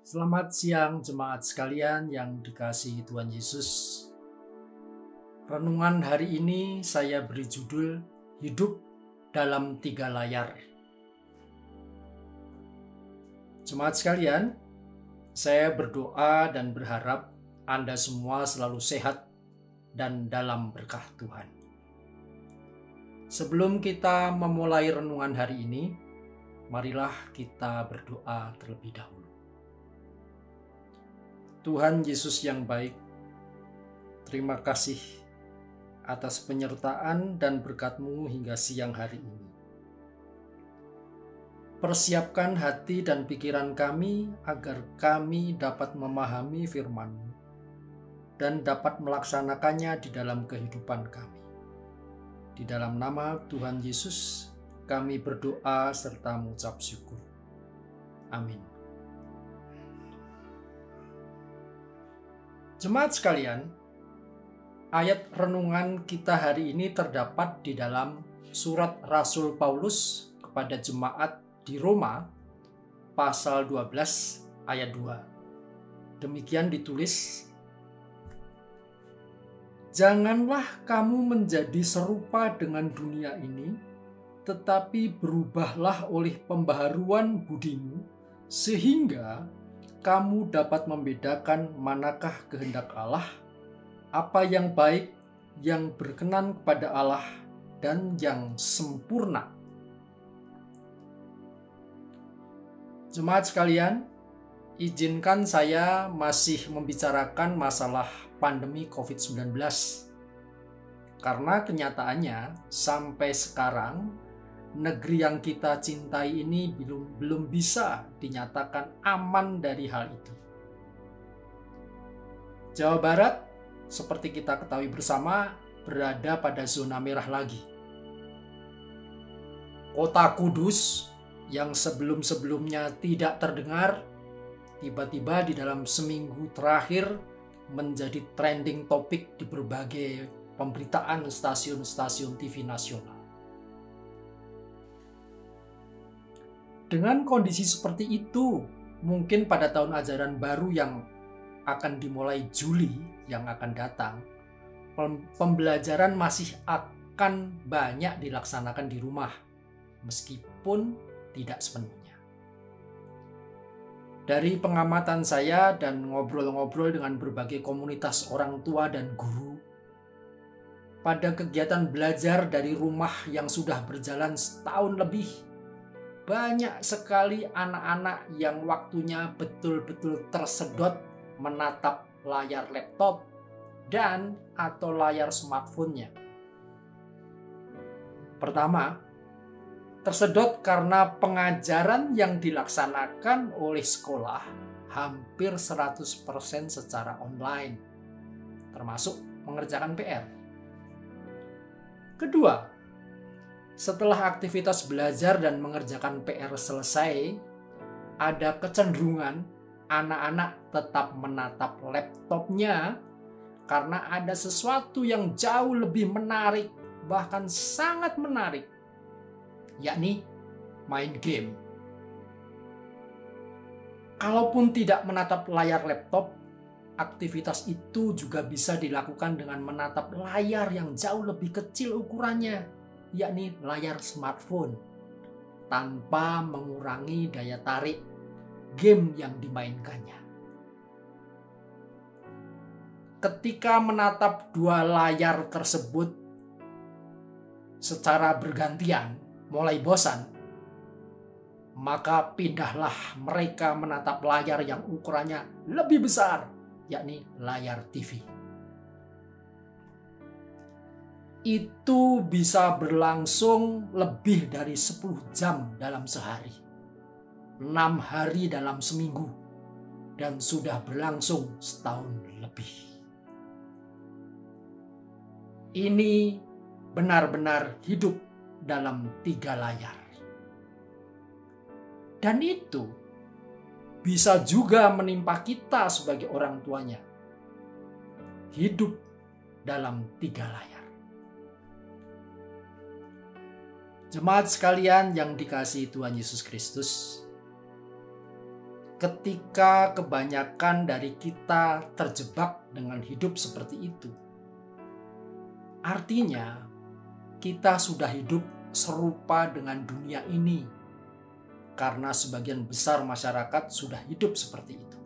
Selamat siang jemaat sekalian yang dikasihi Tuhan Yesus. Renungan hari ini saya beri judul Hidup dalam 3 layar. Jemaat sekalian, saya berdoa dan berharap Anda semua selalu sehat dan dalam berkah Tuhan. Sebelum kita memulai renungan hari ini, marilah kita berdoa terlebih dahulu. Tuhan Yesus yang baik, terima kasih atas penyertaan dan berkat-Mu hingga siang hari ini. Persiapkan hati dan pikiran kami agar kami dapat memahami firman-Mu dan dapat melaksanakannya di dalam kehidupan kami. Di dalam nama Tuhan Yesus, kami berdoa serta mengucap syukur. Amin. Jemaat sekalian, ayat renungan kita hari ini terdapat di dalam surat Rasul Paulus kepada jemaat di Roma, pasal 12 ayat 2. Demikian ditulis, "Janganlah kamu menjadi serupa dengan dunia ini, tetapi berubahlah oleh pembaharuan budimu, sehingga kamu dapat membedakan manakah kehendak Allah, apa yang baik, yang berkenan kepada Allah, dan yang sempurna." Jemaat sekalian, izinkan saya masih membicarakan masalah pandemi COVID-19. Karena kenyataannya sampai sekarang negeri yang kita cintai ini belum bisa dinyatakan aman dari hal itu. Jawa Barat, seperti kita ketahui bersama, berada pada zona merah lagi. Kota Kudus yang sebelum-sebelumnya tidak terdengar, tiba-tiba di dalam seminggu terakhir menjadi trending topik di berbagai pemberitaan stasiun-stasiun TV nasional. Dengan kondisi seperti itu, mungkin pada tahun ajaran baru yang akan dimulai Juli yang akan datang, pembelajaran masih akan banyak dilaksanakan di rumah, meskipun tidak sepenuhnya. Dari pengamatan saya dan ngobrol-ngobrol dengan berbagai komunitas orang tua dan guru, pada kegiatan belajar dari rumah yang sudah berjalan setahun lebih, banyak sekali anak-anak yang waktunya betul-betul tersedot menatap layar laptop dan atau layar smartphone-nya. Pertama, tersedot karena pengajaran yang dilaksanakan oleh sekolah hampir 100% secara online, termasuk mengerjakan PR. Kedua, setelah aktivitas belajar dan mengerjakan PR selesai, ada kecenderungan anak-anak tetap menatap laptopnya karena ada sesuatu yang jauh lebih menarik, bahkan sangat menarik, yakni main game. Kalaupun tidak menatap layar laptop, aktivitas itu juga bisa dilakukan dengan menatap layar yang jauh lebih kecil ukurannya, yakni layar smartphone, tanpa mengurangi daya tarik game yang dimainkannya. Ketika menatap dua layar tersebut secara bergantian mulai bosan, maka pindahlah mereka menatap layar yang ukurannya lebih besar, yakni layar TV. Itu bisa berlangsung lebih dari 10 jam dalam sehari, 6 hari dalam seminggu, dan sudah berlangsung setahun lebih. Ini benar-benar hidup dalam 3 layar. Dan itu bisa juga menimpa kita sebagai orang tuanya. Hidup dalam 3 layar. Jemaat sekalian yang dikasihi Tuhan Yesus Kristus, ketika kebanyakan dari kita terjebak dengan hidup seperti itu, artinya kita sudah hidup serupa dengan dunia ini, karena sebagian besar masyarakat sudah hidup seperti itu.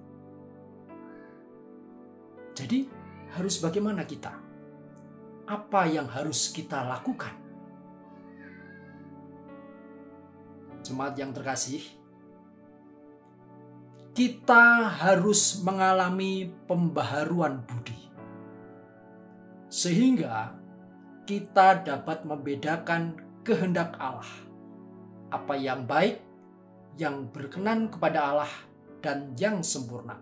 Jadi, harus bagaimana kita? Apa yang harus kita lakukan? Jemaat yang terkasih, kita harus mengalami pembaharuan budi, sehingga kita dapat membedakan kehendak Allah, apa yang baik, yang berkenan kepada Allah, dan yang sempurna.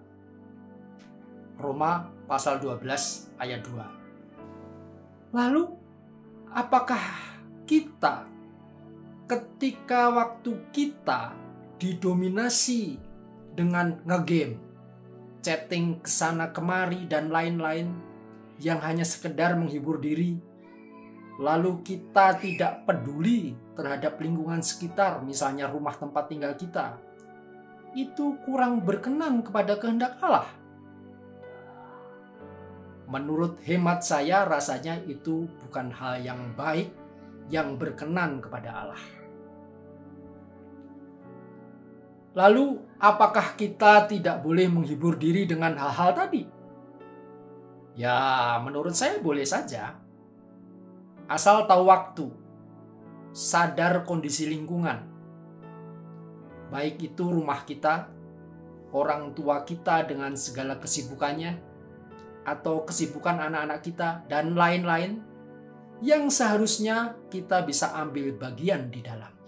Roma pasal 12 ayat 2. Lalu, apakah kita ketika waktu kita didominasi dengan ngegame, chatting kesana kemari dan lain-lain yang hanya sekedar menghibur diri, lalu kita tidak peduli terhadap lingkungan sekitar, misalnya rumah tempat tinggal kita, itu kurang berkenan kepada kehendak Allah? Menurut hemat saya, rasanya itu bukan hal yang baik, yang berkenan kepada Allah. Lalu, apakah kita tidak boleh menghibur diri dengan hal-hal tadi? Ya, menurut saya boleh saja. Asal tahu waktu, sadar kondisi lingkungan. Baik itu rumah kita, orang tua kita dengan segala kesibukannya, atau kesibukan anak-anak kita, dan lain-lain, yang seharusnya kita bisa ambil bagian di dalamnya.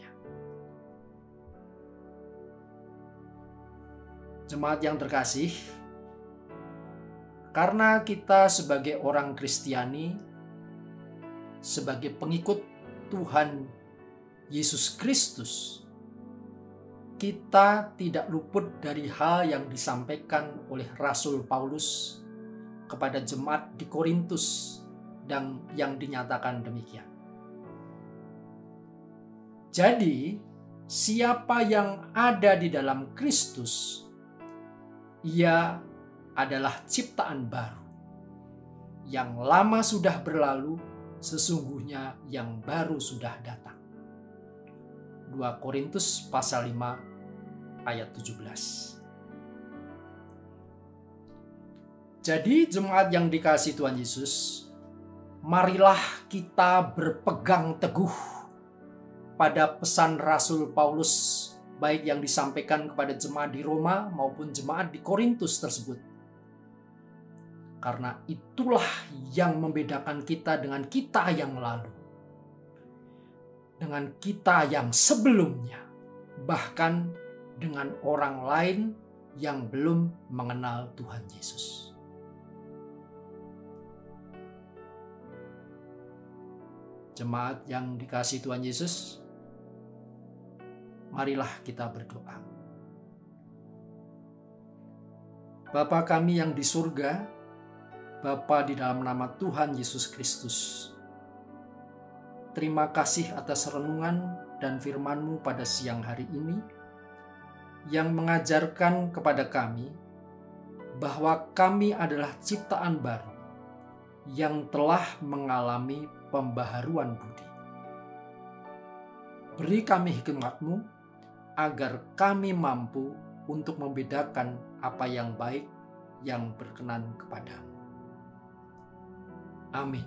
Jemaat yang terkasih, karena kita sebagai orang Kristiani, sebagai pengikut Tuhan Yesus Kristus, kita tidak luput dari hal yang disampaikan oleh Rasul Paulus kepada jemaat di Korintus dan yang dinyatakan demikian. Jadi, siapa yang ada di dalam Kristus, ia adalah ciptaan baru. Yang lama sudah berlalu, sesungguhnya yang baru sudah datang. 2 Korintus pasal 5 ayat 17. Jadi jemaat yang dikasihi Tuhan Yesus, marilah kita berpegang teguh pada pesan Rasul Paulus, baik yang disampaikan kepada jemaat di Roma maupun jemaat di Korintus tersebut. Karena itulah yang membedakan kita dengan kita yang lalu, dengan kita yang sebelumnya, bahkan dengan orang lain yang belum mengenal Tuhan Yesus. Jemaat yang dikasihi Tuhan Yesus, marilah kita berdoa. Bapa kami yang di surga, Bapa di dalam nama Tuhan Yesus Kristus, terima kasih atas renungan dan firman-Mu pada siang hari ini yang mengajarkan kepada kami bahwa kami adalah ciptaan baru yang telah mengalami pembaharuan budi. Beri kami hikmat-Mu agar kami mampu untuk membedakan apa yang baik, yang berkenan kepadamu. Amin.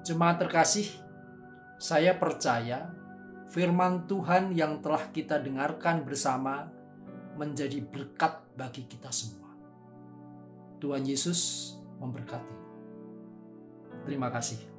Jemaat terkasih, saya percaya firman Tuhan yang telah kita dengarkan bersama menjadi berkat bagi kita semua. Tuhan Yesus memberkati. Terima kasih.